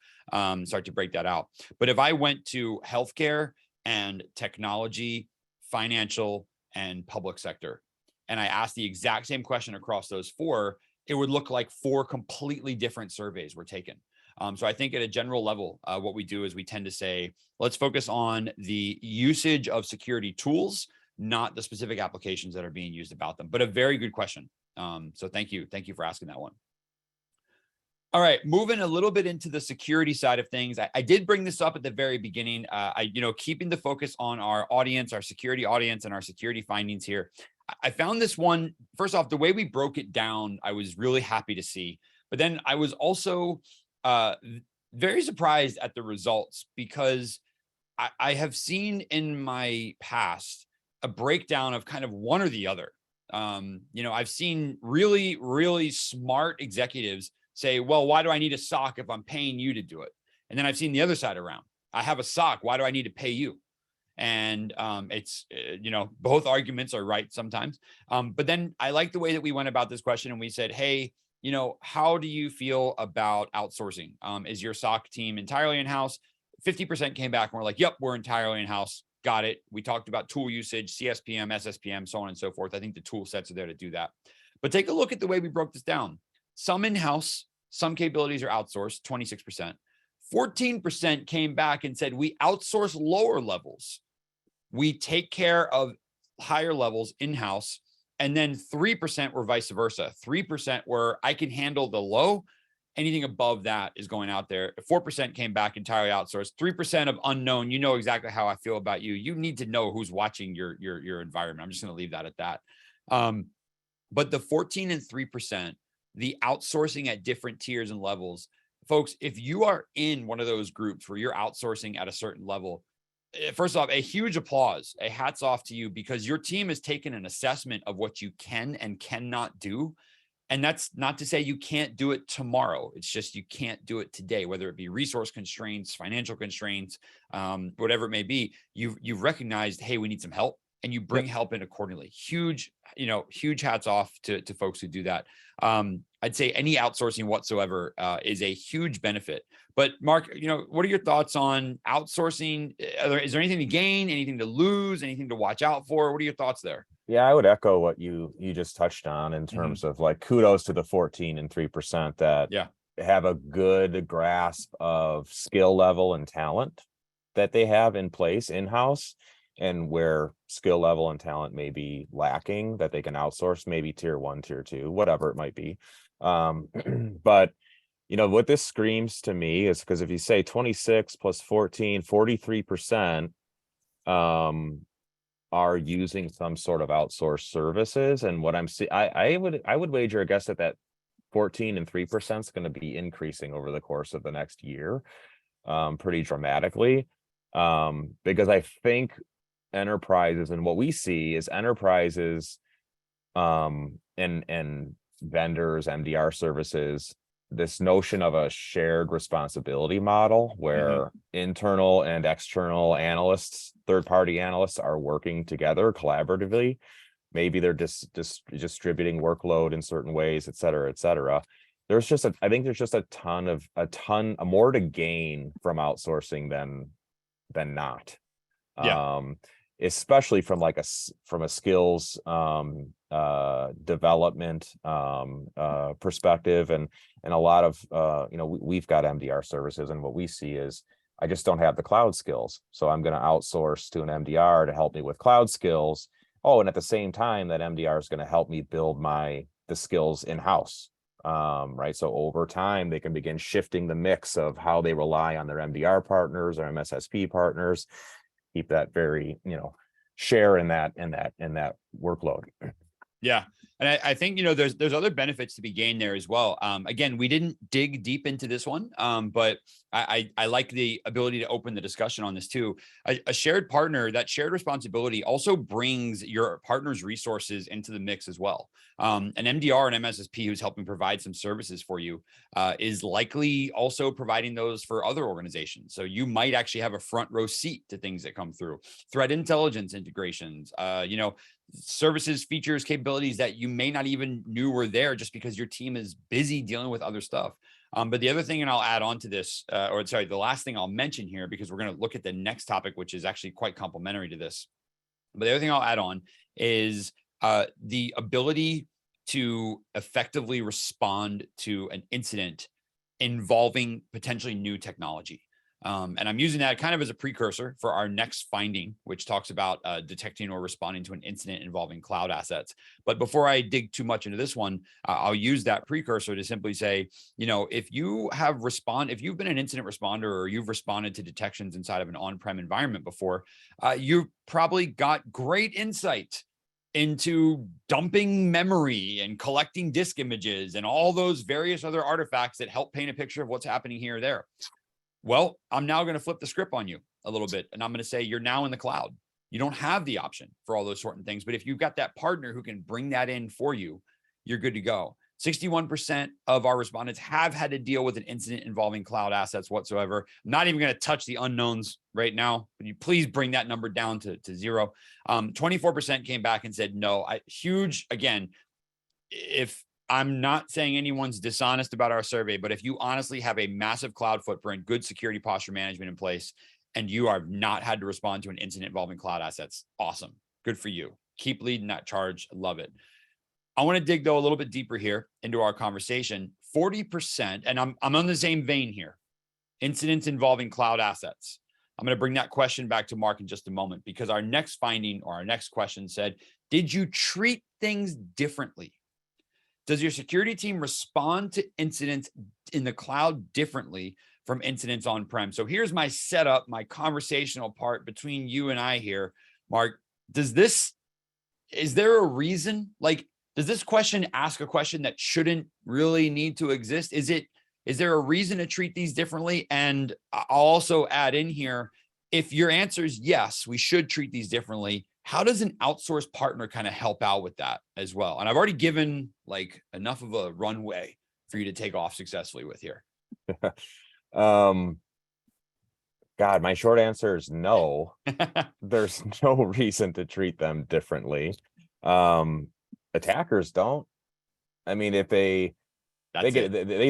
start to break that out. But if I went to healthcare and technology, financial, and public sector, and I asked the exact same question across those 4, it would look like 4 completely different surveys were taken. So I think at a general level, what we do is we tend to say, let's focus on the usage of security tools, not the specific applications that are being used about them. But a very good question. So thank you. Thank you for asking that one. All right, moving a little bit into the security side of things. I did bring this up at the very beginning. Keeping the focus on our audience, our security audience, and our security findings here. I found this one, first off, the way we broke it down, I was really happy to see. But then I was also very surprised at the results, because I have seen in my past a breakdown of kind of one or the other. I've seen really, really smart executives say, well, why do I need a SOC if I'm paying you to do it? And then I've seen the other side around. I have a SOC. Why do I need to pay you? And it's, both arguments are right sometimes. But then I like the way that we went about this question, and we said, hey, how do you feel about outsourcing? Is your SOC team entirely in-house? 50% came back and were like, yep, we're entirely in-house. Got it. We talked about tool usage, CSPM, SSPM, so on and so forth. I think the tool sets are there to do that. But take a look at the way we broke this down. Some in-house, some capabilities are outsourced, 26%. 14% came back and said, we outsource lower levels. We take care of higher levels in-house. And then 3% were vice versa. 3% were, I can handle the low. Anything above that is going out there. 4% came back entirely outsourced. 3% of unknown. You know exactly how I feel about you. You need to know who's watching your environment. I'm just going to leave that at that. But the 14 and 3%, the outsourcing at different tiers and levels, folks, if you are in one of those groups where you're outsourcing at a certain level, first off, a huge applause, a hats off to you, because your team has taken an assessment of what you can and cannot do. And that's not to say you can't do it tomorrow. It's just you can't do it today, whether it be resource constraints, financial constraints, whatever it may be. You've recognized, hey, we need some help, and you bring help in accordingly. Huge, huge hats off to folks who do that. I'd say any outsourcing whatsoever is a huge benefit. But Mark, what are your thoughts on outsourcing? Is there anything to gain, anything to lose, anything to watch out for? What are your thoughts there? Yeah, I would echo what you just touched on in terms of like kudos to the 14 and 3% that have a good grasp of skill level and talent that they have in place in-house, and where skill level and talent may be lacking, that they can outsource, maybe tier 1, tier 2, whatever it might be. But what this screams to me is, because if you say 26 plus 14, 43%, are using some sort of outsourced services. And what I'm seeing, I would wager a guess that 14 and 3% is going to be increasing over the course of the next year, pretty dramatically. Because I think enterprises, and what we see is enterprises, and vendors, MDR services, this notion of a shared responsibility model where internal and external analysts, third-party analysts, are working together collaboratively. Maybe they're just distributing workload in certain ways, et cetera, et cetera. I think there's just a ton more to gain from outsourcing than not. Especially from a skills development perspective, and a lot of we've got MDR services, and what we see is, I just don't have the cloud skills, so I'm going to outsource to an MDR to help me with cloud skills. And at the same time, that MDR is going to help me build the skills in-house. Right. So over time, they can begin shifting the mix of how they rely on their MDR partners or MSSP partners, keep that very, share in that workload. Yeah. And I think, there's other benefits to be gained there as well. Again, we didn't dig deep into this one, but I like the ability to open the discussion on this too. A shared partner, that shared responsibility also brings your partner's resources into the mix as well. An MDR and MSSP who's helping provide some services for you is likely also providing those for other organizations. So you might actually have a front row seat to things that come through. Threat intelligence integrations, services, features, capabilities that you may not even knew were there just because your team is busy dealing with other stuff. But the other thing, and I'll add on to this, the last thing I'll mention here, because we're going to look at the next topic, which is actually quite complementary to this. But the other thing I'll add on is the ability to effectively respond to an incident involving potentially new technology. And I'm using that kind of as a precursor for our next finding, which talks about detecting or responding to an incident involving cloud assets. But before I dig too much into this one, I'll use that precursor to simply say, if you've been an incident responder, or you've responded to detections inside of an on-prem environment before, you've probably got great insight into dumping memory and collecting disk images and all those various other artifacts that help paint a picture of what's happening here or there. Well, I'm now going to flip the script on you a little bit, and I'm going to say you're now in the cloud. You don't have the option for all those certain things, but if you've got that partner who can bring that in for you, you're good to go. 61% of our respondents have had to deal with an incident involving cloud assets whatsoever. I'm not even going to touch the unknowns right now. Would you please bring that number down to 0? 24% came back and said no. Huge, again, if I'm not saying anyone's dishonest about our survey, but if you honestly have a massive cloud footprint, good security posture management in place, and you have not had to respond to an incident involving cloud assets, awesome. Good for you. Keep leading that charge. Love it. I want to dig, though, a little bit deeper here into our conversation. 40%, and I'm on the same vein here, incidents involving cloud assets. I'm going to bring that question back to Mark in just a moment, because our next finding, or our next question, said, did you treat things differently? Does your security team respond to incidents in the cloud differently from incidents on-prem? So here's my setup, my conversational part between you and I here, Mark. Is there a reason? Does this question ask a question that shouldn't really need to exist? Is there a reason to treat these differently? And I'll also add in here, if your answer is yes, we should treat these differently, how does an outsourced partner kind of help out with that as well? And I've already given like enough of a runway for you to take off successfully with here. God, my short answer is no. There's no reason to treat them differently. Attackers don't. I mean, if they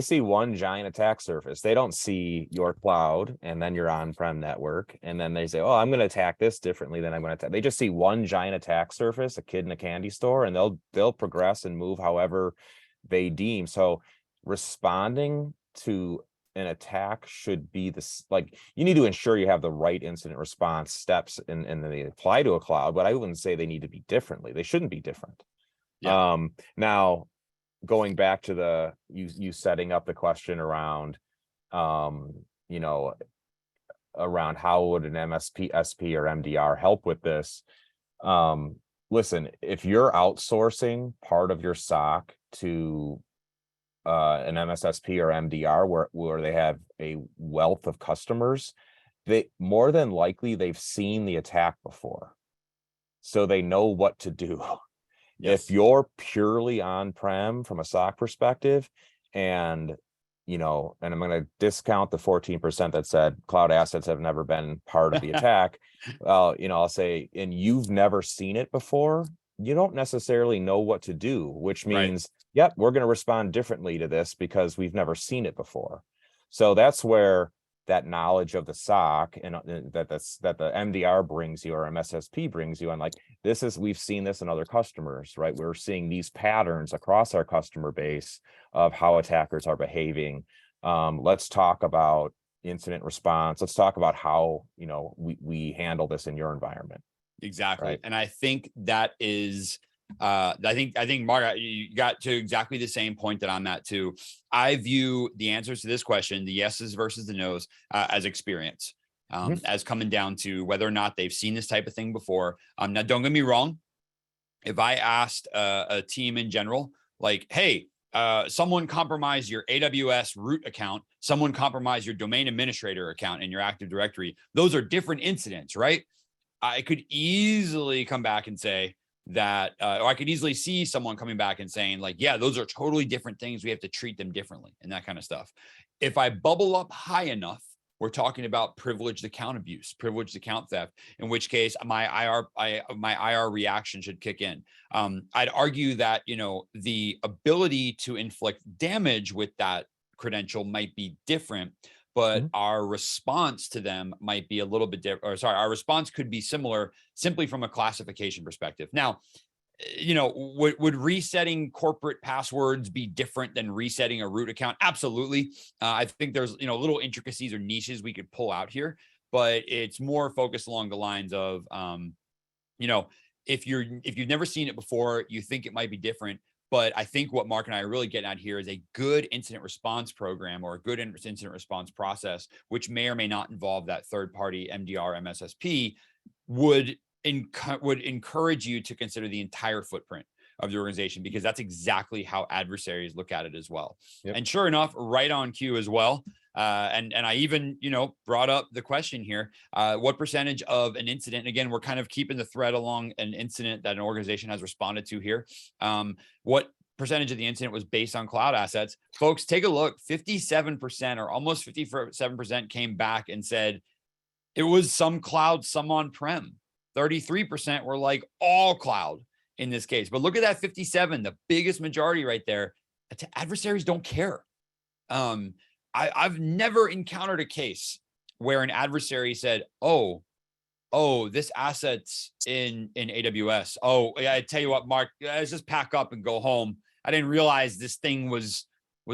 see one giant attack surface, they don't see your cloud and then your on-prem network, and then they say, oh, I'm going to attack this differently than I'm going to attack. They just see one giant attack surface, a kid in a candy store, and they'll progress and move however they deem. So responding to an attack should be this, like, you need to ensure you have the right incident response steps and they apply to a cloud, but I wouldn't say they need to be differently. They shouldn't be different. Yeah. Now going back to you setting up the question around, you know, around how would an MSP, SP, or MDR help with this? Listen, if you're outsourcing part of your SOC to an MSSP or MDR where they have a wealth of customers, they more than likely they've seen the attack before, so they know what to do. Yes. If you're purely on-prem from a SOC perspective, and you know, and I'm going to discount the 14% that said cloud assets have never been part of the attack. You know, I'll say, and you've never seen it before, you don't necessarily know what to do, which means, yep, we're going to respond differently to this because we've never seen it before. So that's where that knowledge of the SOC and that the MDR brings you, or MSSP brings you, and like, we've seen this in other customers, right? We're seeing these patterns across our customer base of how attackers are behaving. Let's talk about incident response. Let's talk about how, you know, we handle this in your environment. Exactly. Right. And I think that is, I think Mark, you got to exactly the same point that I'm at too. I view the answers to this question, the yeses versus the nos, as experience, as coming down to whether or not they've seen this type of thing before. Now, don't get me wrong. If I asked a team in general, like, hey, someone compromised your AWS root account, someone compromised your domain administrator account in your Active Directory, those are different incidents, right? I could easily come back and say that, or I could easily see someone coming back and saying like, yeah, those are totally different things. We have to treat them differently and that kind of stuff. If I bubble up high enough, we're talking about privileged account abuse, privileged account theft, in which case my IR reaction should kick in. I'd argue that, you know, the ability to inflict damage with that credential might be different, but our response to them might be a little bit different, or sorry, our response could be similar simply from a classification perspective. Now, you know, would resetting corporate passwords be different than resetting a root account? Absolutely. I think there's, you know, little intricacies or niches we could pull out here, but it's more focused along the lines of, you know, if you've never seen it before, you think it might be different. But I think what Mark and I are really getting at here is a good incident response program or a good incident response process, which may or may not involve that third-party MDR, MSSP, would encourage you to consider the entire footprint of the organization, because that's exactly how adversaries look at it as well. Yep. And sure enough, right on cue as well. And I even, you know, brought up the question here, what percentage of an incident, again, we're kind of keeping the thread along an incident that an organization has responded to here. What percentage of the incident was based on cloud assets? Folks, take a look. 57% or almost 57% came back and said it was some cloud, some on-prem. 33% were like all cloud in this case. But look at that 57, the biggest majority right there. Adversaries don't care. I've never encountered a case where an adversary said, oh, this asset's in AWS. Oh, yeah, I tell you what, Mark, let's just pack up and go home. I didn't realize this thing was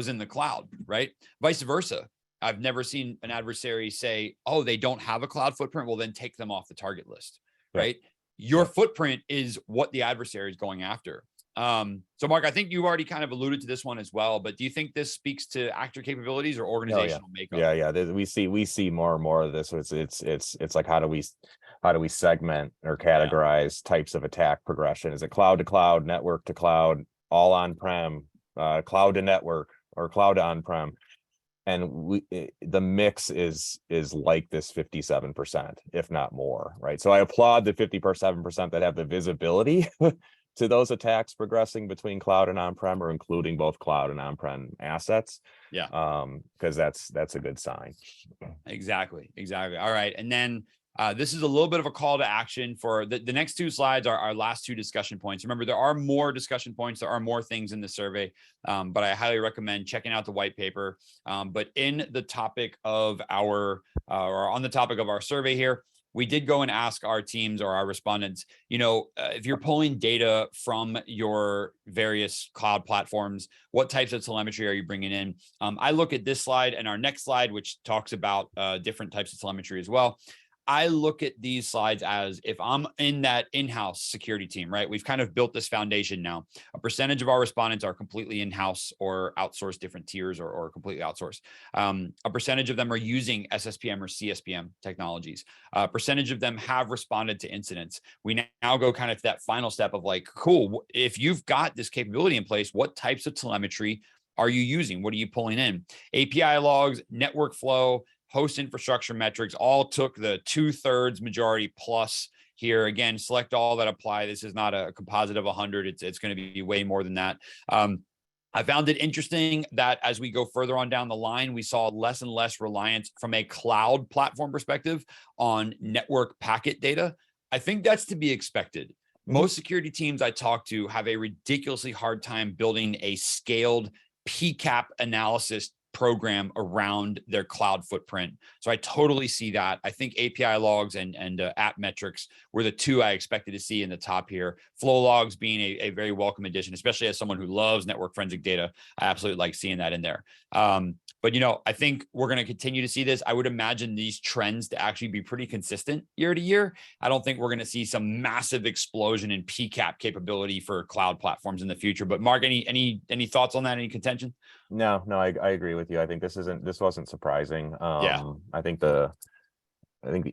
in the cloud, right? Vice versa. I've never seen an adversary say, oh, they don't have a cloud footprint. Well, then take them off the target list, right? Your footprint is what the adversary is going after. So Mark, I think you've already kind of alluded to this one as well, but do you think this speaks to actor capabilities or organizational makeup? Yeah. We see more and more of this. It's like, how do we segment or categorize types of attack progression? Is it cloud to cloud, network to cloud, all on-prem, cloud to network, or cloud to on-prem? and the mix is like this 57%, if not more, right? So I applaud the 57% that have the visibility to those attacks progressing between cloud and on-prem, or including both cloud and on-prem assets. Yeah. Because that's a good sign. Exactly. All right. And then this is a little bit of a call to action for the next two slides are our last two discussion points. Remember, there are more discussion points. There are more things in the survey, but I highly recommend checking out the white paper. But in the topic of or on the topic of our survey here, we did go and ask our teams or our respondents, if you're pulling data from your various cloud platforms, what types of telemetry are you bringing in? I look at this slide and our next slide, which talks about different types of telemetry as well. I look at these slides as if I'm in that in-house security team, right? We've kind of built this foundation now. A percentage of our respondents are completely in-house or outsourced different tiers or completely outsourced. A percentage of them are using SSPM or CSPM technologies. A percentage of them have responded to incidents. We now go kind of to that final step of like, cool, if you've got this capability in place, what types of telemetry are you using? What are you pulling in? API logs, network flow, host infrastructure metrics, all took the 2/3 majority plus here. Again, select all that apply. This is not a composite of 100. It's going to be way more than that. I found it interesting that as we go further on down the line, we saw less and less reliance from a cloud platform perspective on network packet data. I think that's to be expected. Most security teams I talk to have a ridiculously hard time building a scaled PCAP analysis program around their cloud footprint. So I totally see that. I think API logs and app metrics were the two I expected to see in the top here. Flow logs being a very welcome addition, especially as someone who loves network forensic data. I absolutely like seeing that in there. But, I think we're going to continue to see this. I would imagine these trends to actually be pretty consistent year to year. I don't think we're going to see some massive explosion in PCAP capability for cloud platforms in the future. But Mark, any thoughts on that? Any contention? No, I agree with you. I think this wasn't surprising. Yeah. I think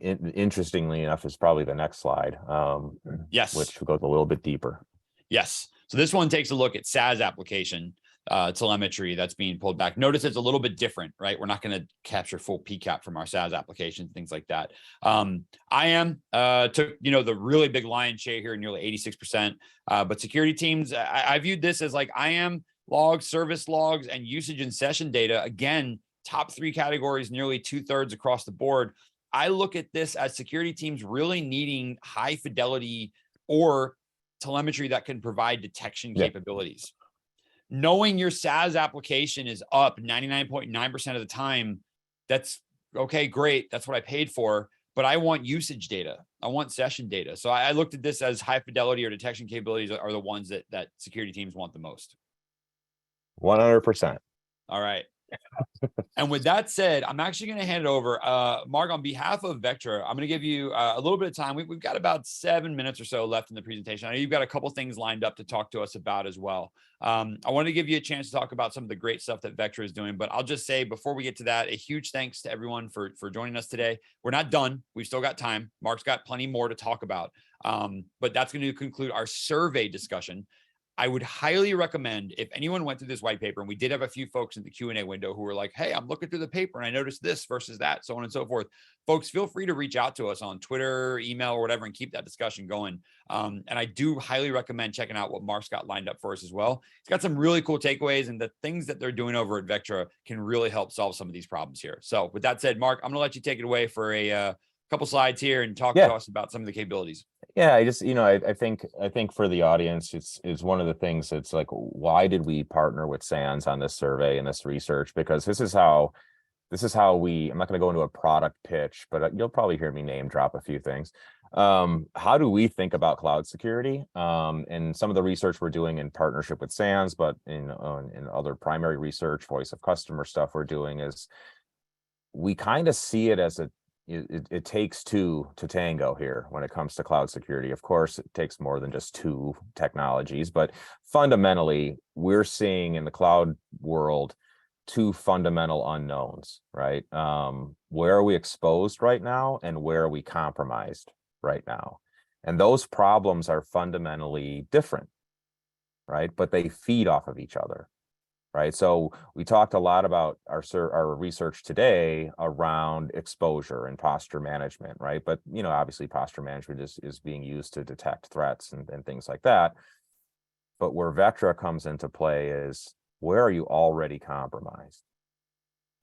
interestingly enough is probably the next slide. Yes. Which goes a little bit deeper. Yes. So this one takes a look at SANS application telemetry that's being pulled back. Notice it's a little bit different, right? We're not going to capture full PCAP from our SANS applications, things like that. IAM took, the really big lion's share here, nearly 86%. But security teams, I viewed this as like IAM logs, service logs, and usage and session data. Again, top three categories, nearly 2/3 across the board. I look at this as security teams really needing high fidelity or telemetry that can provide detection capabilities. Knowing your SaaS application is up 99.9% of the time, that's okay, great. That's what I paid for, but I want usage data. I want session data. So I looked at this as high fidelity or detection capabilities are the ones that security teams want the most. 100%. All right. And with that said, I'm actually going to hand it over. Mark, on behalf of Vectra, I'm going to give you a little bit of time. We've got about 7 minutes or so left in the presentation. I know you've got a couple things lined up to talk to us about as well. I wanted to give you a chance to talk about some of the great stuff that Vectra is doing, but I'll just say before we get to that, a huge thanks to everyone for joining us today. We're not done. We've still got time. Mark's got plenty more to talk about, but that's going to conclude our survey discussion. I would highly recommend if anyone went through this white paper, and we did have a few folks in the Q&A window who were like, hey, I'm looking through the paper and I noticed this versus that, so on and so forth. Folks, feel free to reach out to us on Twitter, email, or whatever, and keep that discussion going. And I do highly recommend checking out what Mark's got lined up for us as well. He's got some really cool takeaways, and the things that they're doing over at Vectra can really help solve some of these problems here. So with that said, Mark, I'm going to let you take it away for a couple slides here and talk to us about some of the capabilities. Yeah, I just, I think for the audience, it's one of the things that's like, why did we partner with SANS on this survey and this research? Because this is how I'm not going to go into a product pitch, but you'll probably hear me name drop a few things. How do we think about cloud security? And some of the research we're doing in partnership with SANS, but in other primary research, voice of customer stuff we're doing is we kind of see it as it takes two to tango here when it comes to cloud security. Of course, it takes more than just two technologies, but fundamentally, we're seeing in the cloud world two fundamental unknowns, right? Where are we exposed right now, and where are we compromised right now? And those problems are fundamentally different, right? But they feed off of each other, right? So we talked a lot about our research today around exposure and posture management, right? But, you know, obviously posture management is being used to detect threats and things like that. But where Vectra comes into play is, where are you already compromised,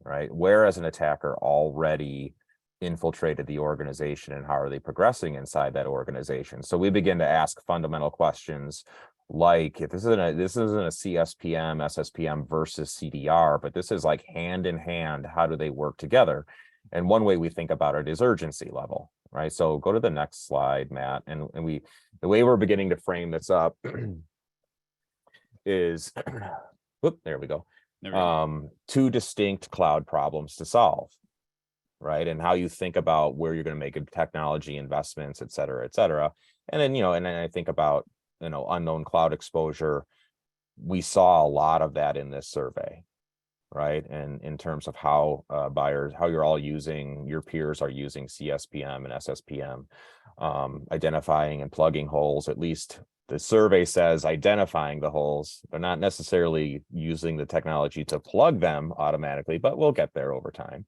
right? Where as an attacker already infiltrated the organization, and how are they progressing inside that organization? So we begin to ask fundamental questions like, if this isn't a CSPM, SSPM versus CDR, but this is like hand in hand, how do they work together? And one way we think about it is urgency level, right? So go to the next slide, Matt. And the way we're beginning to frame this up is, whoop, there we go. Two distinct cloud problems to solve, right? And how you think about where you're going to make technology investments, et cetera, et cetera. And then, and then I think about, unknown cloud exposure. We saw a lot of that in this survey, right? And in terms of how how your peers are using CSPM and SSPM, identifying and plugging holes. At least the survey says identifying the holes. They're not necessarily using the technology to plug them automatically, but we'll get there over time.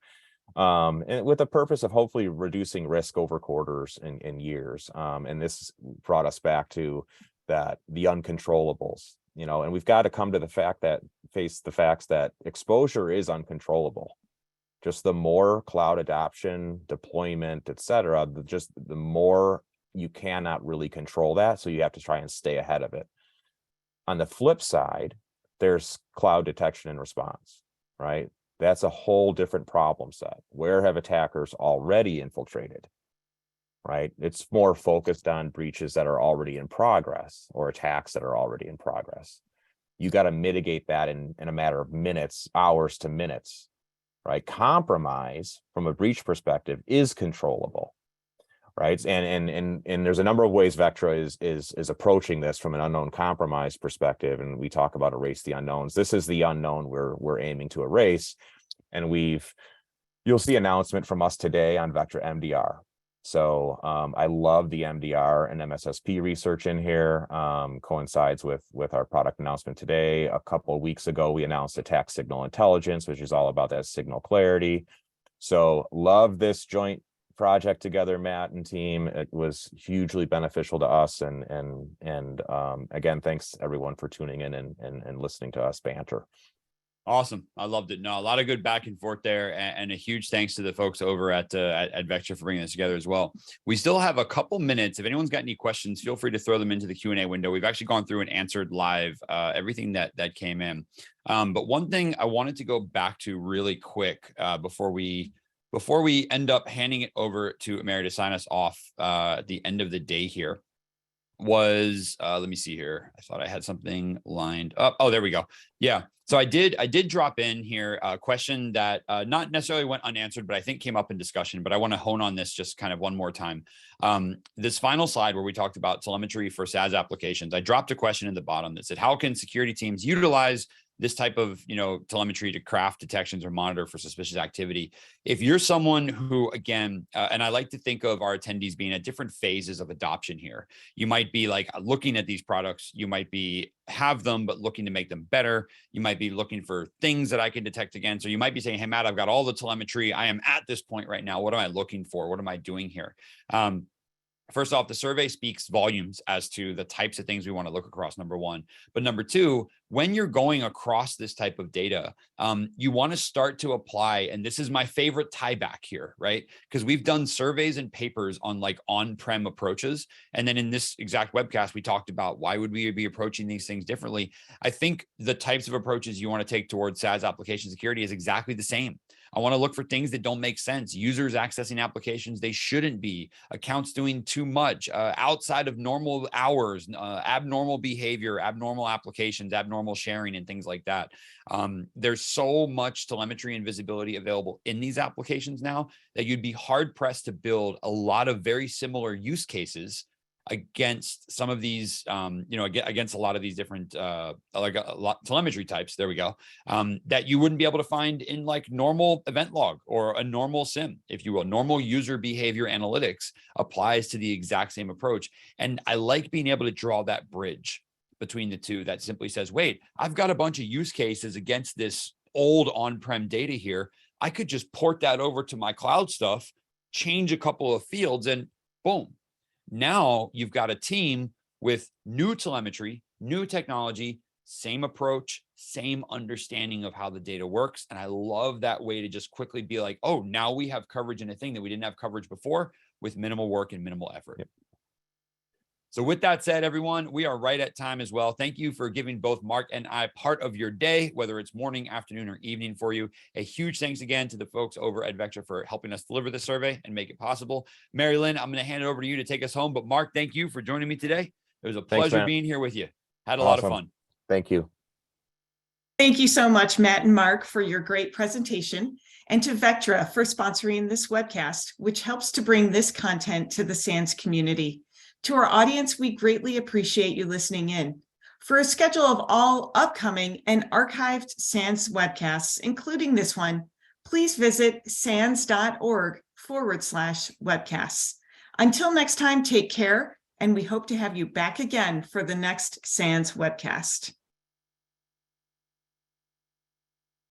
And with the purpose of hopefully reducing risk over quarters and years. And this brought us back to the uncontrollables, and we've got to come to face the facts that exposure is uncontrollable. Just the more cloud adoption, deployment, et cetera, the more you cannot really control that. So you have to try and stay ahead of it. On the flip side, there's cloud detection and response, right? That's a whole different problem set. Where have attackers already infiltrated, right? It's more focused on breaches that are already in progress, or attacks that are already in progress. You got to mitigate that in a matter of minutes, hours to minutes, right? Compromise from a breach perspective is controllable, right? And there's a number of ways Vectra is approaching this from an unknown compromise perspective. And we talk about erase the unknowns. This is the unknown we're aiming to erase. And you'll see announcement from us today on Vectra MDR. So I love the MDR and MSSP research in here. Coincides with our product announcement today. A couple of weeks ago, we announced attack signal intelligence, which is all about that signal clarity. So love this joint project together, Matt and team. It was hugely beneficial to us. And again, thanks everyone for tuning in and listening to us banter. Awesome. I loved it. No, a lot of good back and forth there, and a huge thanks to the folks over at Vectra for bringing this together as well. We still have a couple minutes. If anyone's got any questions, feel free to throw them into the Q&A window. We've actually gone through and answered live everything that came in. But one thing I wanted to go back to really quick before we end up handing it over to Mary to sign us off at the end of the day here was, let me see here. I thought I had something lined up. Oh, there we go. Yeah. So I did drop in here a question that not necessarily went unanswered, but I think came up in discussion, but I want to hone on this just kind of one more time. This final slide where we talked about telemetry for SaaS applications, I dropped a question in the bottom that said, how can security teams utilize this type of, telemetry to craft detections or monitor for suspicious activity? If you're someone who, again, and I like to think of our attendees being at different phases of adoption here. You might be like looking at these products. You might have them, but looking to make them better. You might be looking for things that I can detect against, or you might be saying, hey, Matt, I've got all the telemetry. I am at this point right now. What am I looking for? What am I doing here? First off, the survey speaks volumes as to the types of things we want to look across, number one. But number two, when you're going across this type of data, you want to start to apply, and this is my favorite tie back here, right? Because we've done surveys and papers on like on-prem approaches. And then in this exact webcast, we talked about why would we be approaching these things differently? I think the types of approaches you want to take towards SaaS application security is exactly the same. I want to look for things that don't make sense. Users accessing applications they shouldn't be. Accounts doing too much outside of normal hours, abnormal behavior, abnormal applications, abnormal sharing, and things like that. There's so much telemetry and visibility available in these applications now that you'd be hard pressed to build a lot of very similar use cases against some of these, against a lot of these different telemetry types. There we go. That you wouldn't be able to find in like normal event log or a normal SIM, if you will. Normal user behavior analytics applies to the exact same approach. And I like being able to draw that bridge between the two that simply says, wait, I've got a bunch of use cases against this old on-prem data here. I could just port that over to my cloud stuff, change a couple of fields, and boom. Now you've got a team with new telemetry, new technology, same approach, same understanding of how the data works. And I love that way to just quickly be like, oh, now we have coverage in a thing that we didn't have coverage before with minimal work and minimal effort. Yep. So with that said, everyone, we are right at time as well. Thank you for giving both Mark and I part of your day, whether it's morning, afternoon, or evening for you. A huge thanks again to the folks over at Vectra for helping us deliver this survey and make it possible. Mary Lynn, I'm going to hand it over to you to take us home. But Mark, thank you for joining me today. It was a pleasure being here with you. Had a lot of fun. Thank you. Thank you so much, Matt and Mark, for your great presentation, and to Vectra for sponsoring this webcast, which helps to bring this content to the SANS community. To our audience, we greatly appreciate you listening in. For a schedule of all upcoming and archived SANS webcasts, including this one, please visit sans.org/webcasts. Until next time, take care, and we hope to have you back again for the next SANS webcast.